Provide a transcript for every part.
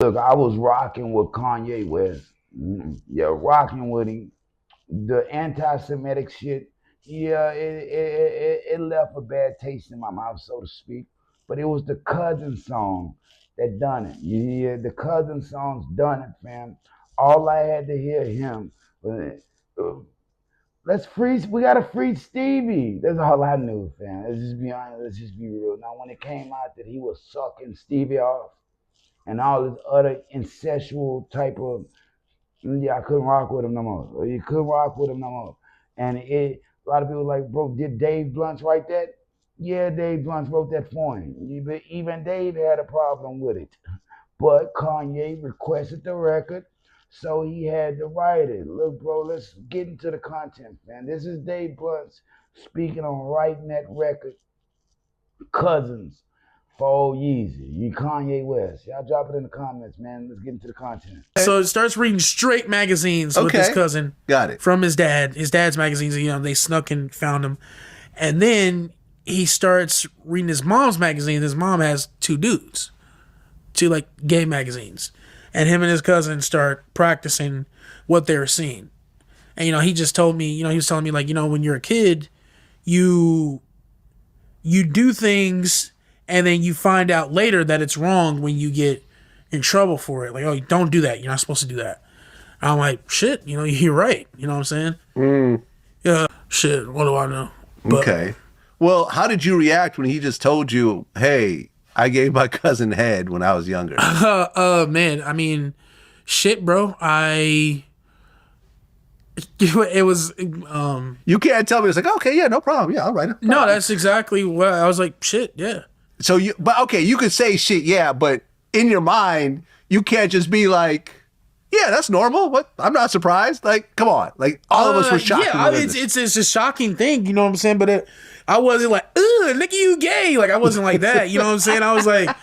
Look, I was rocking with Kanye West. Yeah, rocking with him. The anti-Semitic shit, yeah, it left a bad taste in my mouth, so to speak. But it was the cousin song that done it. Yeah, the cousin song's done it, fam. All I had to hear him was, let's free. We gotta free Stevie. That's all I knew, fam. Let's just be honest. Let's just be real. Now, when it came out that he was sucking Stevie off and all this other incestual type of, yeah, I couldn't rock with him no more. You couldn't rock with him no more. And a lot of people like, bro, did Dave Blunt write that? Yeah, Dave Blunt wrote that for him. Even Dave had a problem with it. But Kanye requested the record, so he had to write it. Look, bro, let's get into the content, man. This is Dave Blunt speaking on writing that record, Cousins, for old Yeezy. You Kanye West. Y'all drop it in the comments, man. Let's get into the content. So it starts reading straight magazines with his cousin. Got it. From his dad. His dad's magazines, they snuck and found him. And then he starts reading his mom's magazine. His mom has two dudes. Two, like, gay magazines. And him and his cousin start practicing what they were seeing. And, he just told me, he was telling me, like, when you're a kid, you do things and then you find out later that it's wrong when you get in trouble for it. Like, oh, don't do that. You're not supposed to do that. And I'm like, shit, you're right. You know what I'm saying? Yeah, shit, what do I know? But, okay. Well, how did you react when he just told you, hey, I gave my cousin head when I was younger? Man, I mean, shit, bro. It was, you can't tell me. It's like, okay, yeah, no problem. Yeah, all right. No, that's exactly what I was like, shit, yeah. So but okay, you could say shit, yeah, but in your mind, you can't just be like, yeah, that's normal. What? I'm not surprised. Like, come on. Like, all of us were shocked. Yeah, it's a shocking thing, you know what I'm saying? But I wasn't like, ugh, look at you gay. Like, I wasn't like that, you know what I'm saying? I was like,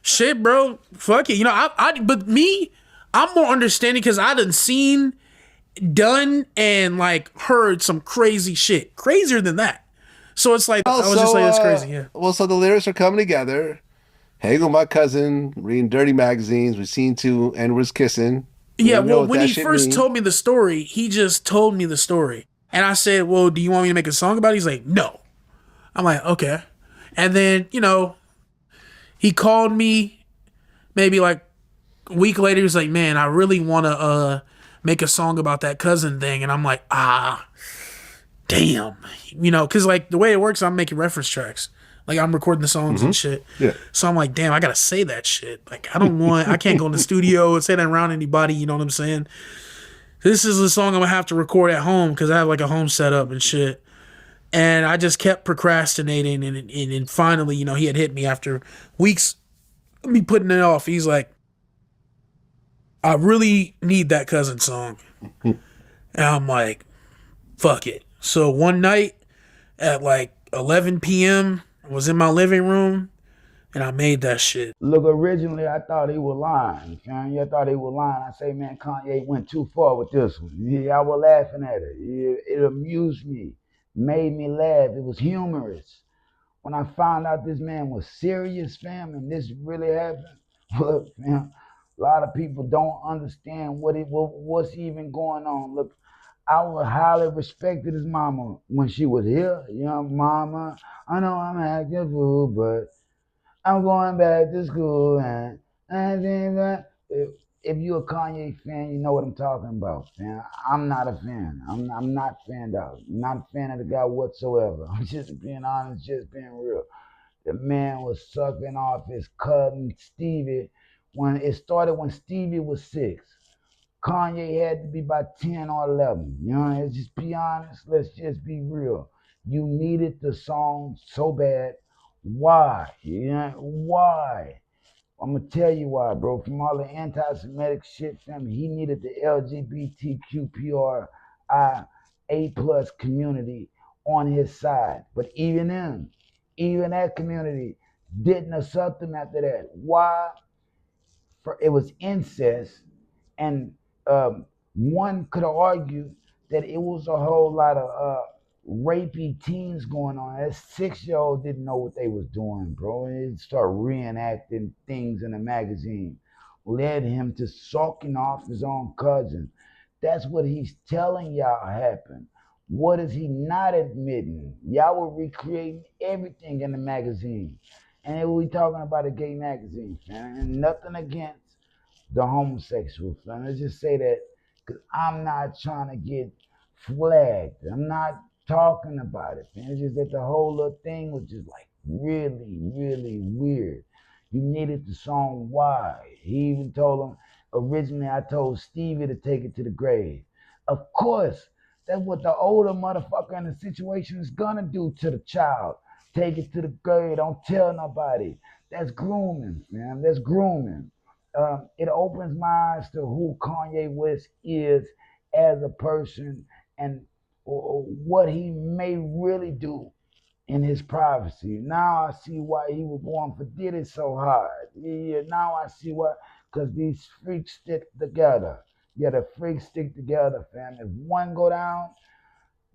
shit, bro, fuck it. But me, I'm more understanding because I done seen, done, and like heard some crazy shit. Crazier than that. So it's like, I was just like, that's crazy, yeah. Well, so the lyrics are coming together. Hang with my cousin, reading dirty magazines. We've seen two N-words kissing. Yeah, well, when he first told me the story, he just told me the story. And I said, well, do you want me to make a song about it? He's like, no. I'm like, okay. And then, he called me maybe like a week later. He was like, man, I really want to make a song about that cousin thing. And I'm like, damn. Because like the way it works, I'm making reference tracks. Like, I'm recording the songs and shit. Yeah. So I'm like, damn, I got to say that shit. Like, I can't go in the studio and say that around anybody, you know what I'm saying? This is a song I'm going to have to record at home because I have like a home setup and shit. And I just kept procrastinating. And finally, he had hit me after weeks of me putting it off. He's like, I really need that cousin song. And I'm like, fuck it. So one night at like 11 p.m., I was in my living room, and I made that shit. Look, originally I thought he was lying. Kanye, I thought he was lying. I say, man, Kanye went too far with this one. Yeah, I was laughing at it. It amused me, made me laugh. It was humorous. When I found out this man was serious, fam, and this really happened, look, fam, a lot of people don't understand what's even going on. Look, I would highly respected his mama when she was here. Mama, I know I'm acting a fool, but I'm going back to school. And if you're a Kanye fan, you know what I'm talking about, man. I'm not a fan. I'm not fanned out. I'm not a fan of the guy whatsoever. I'm just being honest, just being real. The man was sucking off his cousin Stevie when Stevie was 6. Kanye had to be about 10 or 11. Let's just be honest. Let's just be real. You needed the song so bad. Why? Why? I'm going to tell you why, bro. From all the anti-Semitic shit, family, he needed the LGBTQPRI A+ community on his side. But even that community didn't accept him after that. Why? It was incest. And one could argue that it was a whole lot of rapey teens going on. That 6-year-old didn't know what they was doing, bro. And they start reenacting things in a magazine. led him to sulking off his own cousin. That's what he's telling y'all happened. What is he not admitting? Y'all were recreating everything in the magazine. And we talking about a gay magazine, man. And nothing against the homosexual, fam. Let's just say that because I'm not trying to get flagged. I'm not talking about it, man. It's just that the whole little thing was just like really, really weird. You needed the song Why. He even told him, originally I told Stevie to take it to the grave. Of course, that's what the older motherfucker in the situation is gonna do to the child. Take it to the grave. Don't tell nobody. That's grooming, man. That's grooming. It opens my eyes to who Kanye West is as a person and what he may really do in his privacy. Now I see why he was going for Diddy so hard. Yeah, now I see why, because these freaks stick together. Yeah, the freaks stick together, fam. If one go down,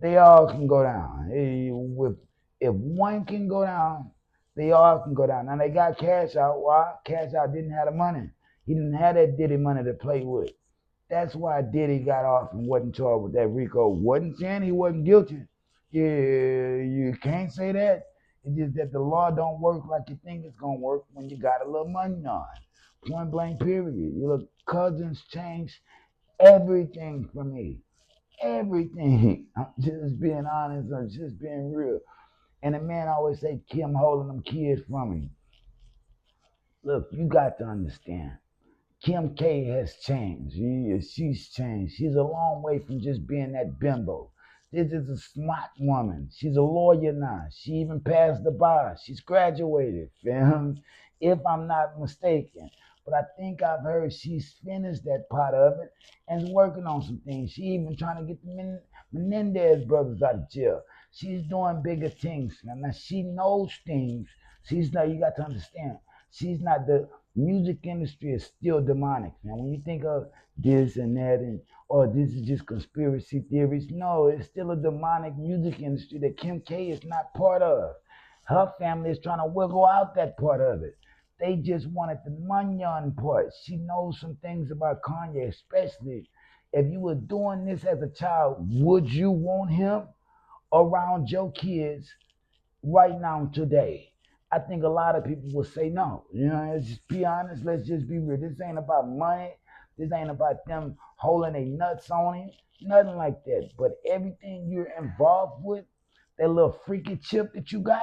they all can go down. If one can go down, they all can go down. Now they got Cash Out. Why? Cash Out didn't have the money. He didn't have that Diddy money to play with. That's why Diddy got off and wasn't charged with that Rico. Wasn't saying he wasn't guilty. Yeah, you can't say that. It's just that the law don't work like you think it's gonna work when you got a little money on. Point blank period. Your little cousins changed everything for me. Everything. I'm just being honest. I'm just being real. And the man always say Kim holding them kids from him. Look, you got to understand. Kim K has changed. She's changed. She's a long way from just being that bimbo. This is a smart woman. She's a lawyer now. She even passed the bar. She's graduated, fam, if I'm not mistaken. But I think I've heard she's finished that part of it and is working on some things. She even trying to get the Menendez brothers out of jail. She's doing bigger things. Now she knows things. She's not. You got to understand. She's not the music industry is still demonic. Now, when you think of this and that, and or this is just conspiracy theories, no, it's still a demonic music industry that Kim K is not part of. Her family is trying to wiggle out that part of it. They just wanted the Munyon part. She knows some things about Kanye, especially if you were doing this as a child, would you want him around your kids right now today? I think a lot of people will say no. You know, let's just be honest. Let's just be real. This ain't about money. This ain't about them holding their nuts on it. Nothing like that. But everything you're involved with, that little freaky chip that you got,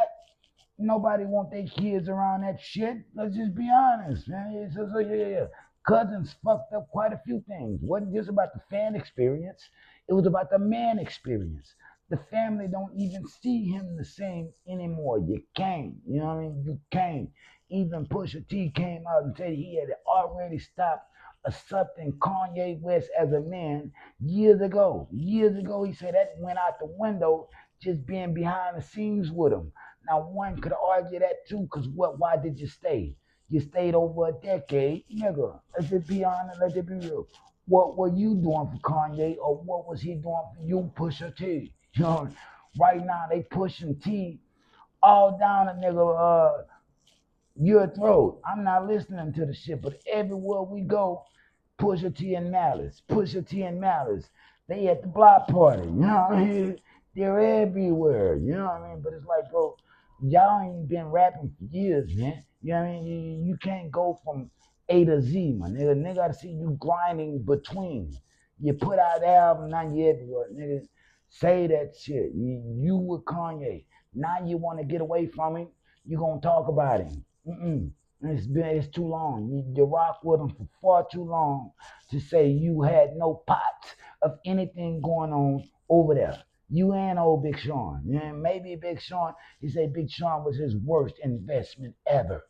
nobody want their kids around that shit. Let's just be honest, man. Yeah. Cousins fucked up quite a few things. It wasn't just about the fan experience. It was about the man experience. The family don't even see him the same anymore. You can't. You know what I mean? You can't. Even Pusha T came out and said he had already stopped accepting Kanye West as a man years ago. Years ago, he said that went out the window just being behind the scenes with him. Now, one could argue that too, because what? Why did you stay? You stayed over a decade, nigga. Let's just be honest. Let's just be real. What were you doing for Kanye, or what was he doing for you, Pusha T? You know, right now they pushing T all down a nigga your throat. I'm not listening to the shit, but everywhere we go, Pusha T and Malice, Pusha T and Malice. They at the block party, you know what I mean? They're everywhere, you know what I mean? But it's like, bro, y'all ain't been rapping for years, man. You know what I mean? You can't go from A to Z, man. Nigga gotta see you grinding between. You put out the album, now you everywhere, nigga. Say that shit. You with Kanye. Now you want to get away from him. You gonna talk about him. Mm-mm. It's too long. You rock with him for far too long to say you had no pot of anything going on over there. You and old Big Sean. Yeah, maybe Big Sean, he said Big Sean was his worst investment ever.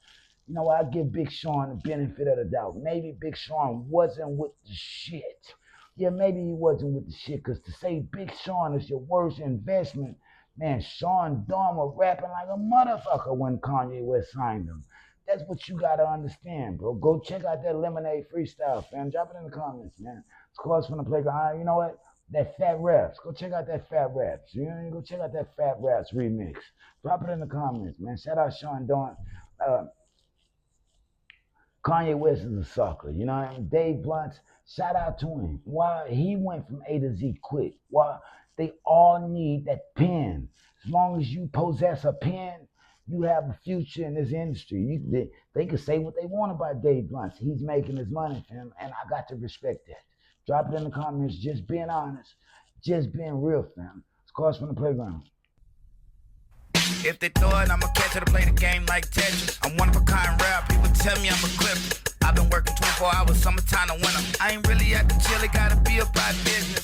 You know, I give Big Sean the benefit of the doubt. Maybe Big Sean wasn't with the shit. Yeah, maybe he wasn't with the shit, because to say Big Sean is your worst investment, man, Sean Dahmer rapping like a motherfucker when Kanye West signed him. That's what you gotta understand, bro. Go check out that Lemonade freestyle, fam. Drop it in the comments, man. It's close from the playground. You know what? That Fat Raps. Go check out that Fat Raps. You know, go check out that Fat Raps remix. Drop it in the comments, man. Shout out Sean Dawn. Uh, Kanye West is a sucker. You know what I mean? Dave Blunt's, shout out to him. Why he went from A to Z quick. Why they all need that pen. As long as you possess a pen, you have a future in this industry. They can say what they want about Dave Blunt. He's making his money, fam, and I got to respect that. Drop it in the comments. Just being honest, just being real, fam. It's Cars from the Playground. If they throw it, I'ma catch it to play the game like Tetris. I'm one of a kind rap, people tell me I'm a clipper. I've been working 24 hours, summertime to winter. I ain't really at the chill, it gotta be about business.